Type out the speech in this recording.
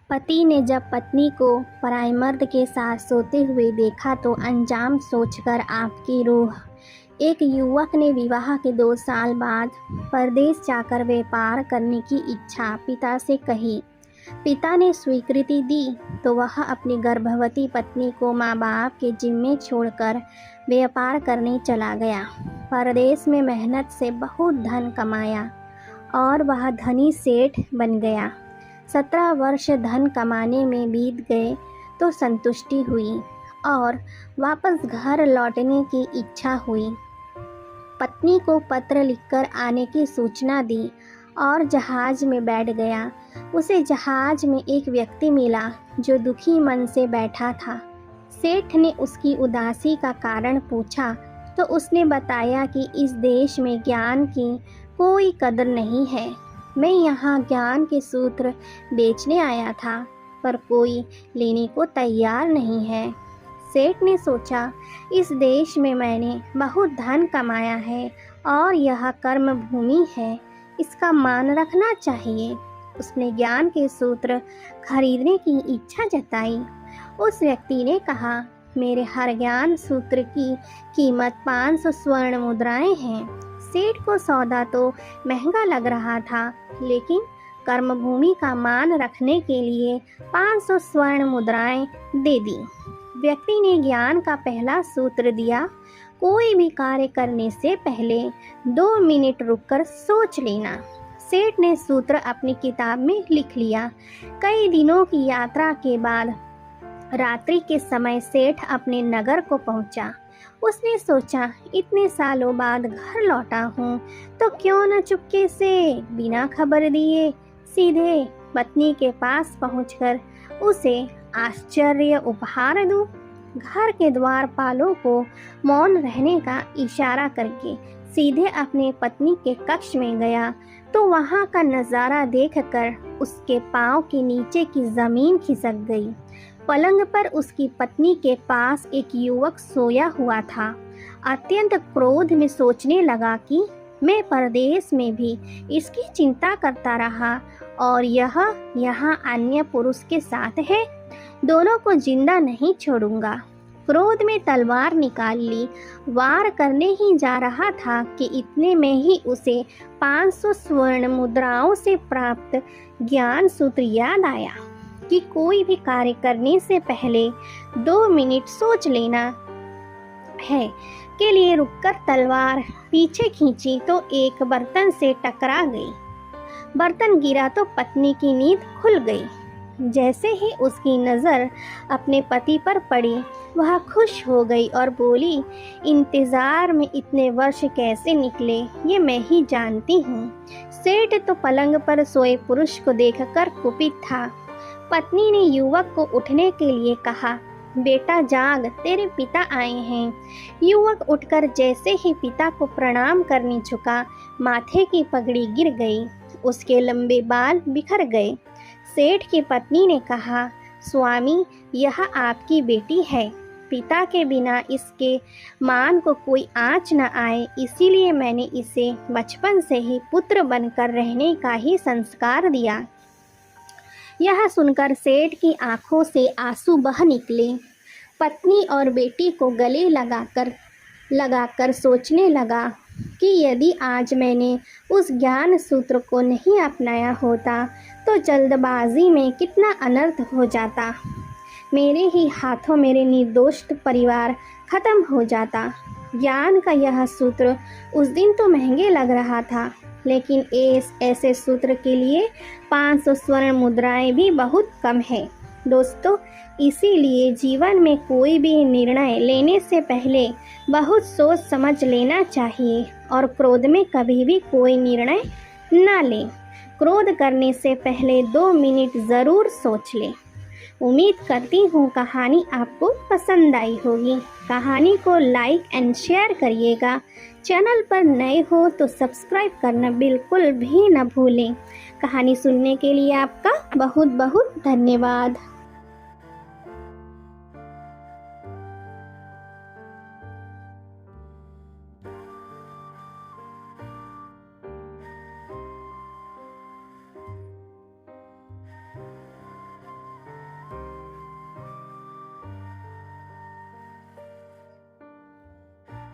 पति ने जब पत्नी को पराए मर्द के साथ सोते हुए देखा तो अंजाम सोचकर आपकी रूह। एक युवक ने विवाह के 2 साल बाद परदेश जाकर व्यापार करने की इच्छा पिता से कही। पिता ने स्वीकृति दी तो वह अपनी गर्भवती पत्नी को माँ बाप के जिम्मे छोड़कर व्यापार करने चला गया। परदेश में मेहनत से बहुत धन कमाया और वह धनी सेठ बन गया। 17 वर्ष धन कमाने में बीत गए तो संतुष्टि हुई और वापस घर लौटने की इच्छा हुई। पत्नी को पत्र लिखकर आने की सूचना दी और जहाज में बैठ गया। उसे जहाज में एक व्यक्ति मिला जो दुखी मन से बैठा था। सेठ ने उसकी उदासी का कारण पूछा तो उसने बताया कि इस देश में ज्ञान की कोई कदर नहीं है। मैं यहाँ ज्ञान के सूत्र बेचने आया था पर कोई लेने को तैयार नहीं है। सेठ ने सोचा, इस देश में मैंने बहुत धन कमाया है और यह कर्म भूमि है, इसका मान रखना चाहिए। उसने ज्ञान के सूत्र खरीदने की इच्छा जताई। उस व्यक्ति ने कहा, मेरे हर ज्ञान सूत्र की कीमत 500 स्वर्ण मुद्राएं हैं। सेठ को सौदा तो महंगा लग रहा था, लेकिन कर्मभूमि का मान रखने के लिए 500 स्वर्ण मुद्राएं दे दी। व्यक्ति ने ज्ञान का पहला सूत्र दिया, कोई भी कार्य करने से पहले 2 मिनट रुककर सोच लेना। सेठ ने सूत्र अपनी किताब में लिख लिया। कई दिनों की यात्रा के बाद रात्रि के समय सेठ अपने नगर को पहुंचा। उसने सोचा, इतने सालों बाद घर लौटा हूँ तो क्यों न चुपके से बिना खबर दिए सीधे पत्नी के पास पहुंचकर उसे आश्चर्य उपहार दूं। घर के द्वारपालों को मौन रहने का इशारा करके सीधे अपने पत्नी के कक्ष में गया तो वहां का नज़ारा देखकर उसके पांव के नीचे की जमीन खिसक गई। पलंग पर उसकी पत्नी के पास एक युवक सोया हुआ था। अत्यंत क्रोध में सोचने लगा कि मैं परदेश में भी इसकी चिंता करता रहा और यह यहाँ अन्य पुरुष के साथ है, दोनों को जिंदा नहीं छोड़ूंगा। क्रोध में तलवार निकाल ली, वार करने ही जा रहा था कि इतने में ही उसे 500 स्वर्ण मुद्राओं से प्राप्त ज्ञान सूत्र याद आया कि कोई भी कार्य करने से पहले 2 मिनट सोच लेना है के लिए रुककर तलवार पीछे खींची तो एक बर्तन से टकरा गई। बर्तन गिरा तो पत्नी की नींद खुल गई। जैसे ही उसकी नज़र अपने पति पर पड़ी, वह खुश हो गई और बोली, इंतज़ार में इतने वर्ष कैसे निकले ये मैं ही जानती हूँ। सेठ तो पलंग पर सोए पुरुष को देखकर कुपित था। पत्नी ने युवक को उठने के लिए कहा, बेटा जाग, तेरे पिता आए हैं। युवक उठकर जैसे ही पिता को प्रणाम करने झुका, माथे की पगड़ी गिर गई, उसके लंबे बाल बिखर गए। सेठ की पत्नी ने कहा, स्वामी, यह आपकी बेटी है। पिता के बिना इसके मान को कोई आँच न आए, इसीलिए मैंने इसे बचपन से ही पुत्र बनकर रहने का ही संस्कार दिया। यह सुनकर सेठ की आंखों से आंसू बह निकले। पत्नी और बेटी को गले लगाकर सोचने लगा कि यदि आज मैंने उस ज्ञान सूत्र को नहीं अपनाया होता तो जल्दबाजी में कितना अनर्थ हो जाता। मेरे ही हाथों मेरे निर्दोष परिवार खत्म हो जाता। ज्ञान का यह सूत्र उस दिन तो महंगे लग रहा था, लेकिन ऐसे सूत्र के लिए 500 स्वर्ण मुद्राएं भी बहुत कम है। दोस्तों, इसीलिए जीवन में कोई भी निर्णय लेने से पहले बहुत सोच समझ लेना चाहिए और क्रोध में कभी भी कोई निर्णय न लें। क्रोध करने से पहले 2 मिनट ज़रूर सोच लें। उम्मीद करती हूँ कहानी आपको पसंद आई होगी। कहानी को लाइक एंड शेयर करिएगा। चैनल पर नए हो तो सब्सक्राइब करना बिल्कुल भी न भूलें। कहानी सुनने के लिए आपका बहुत बहुत धन्यवाद।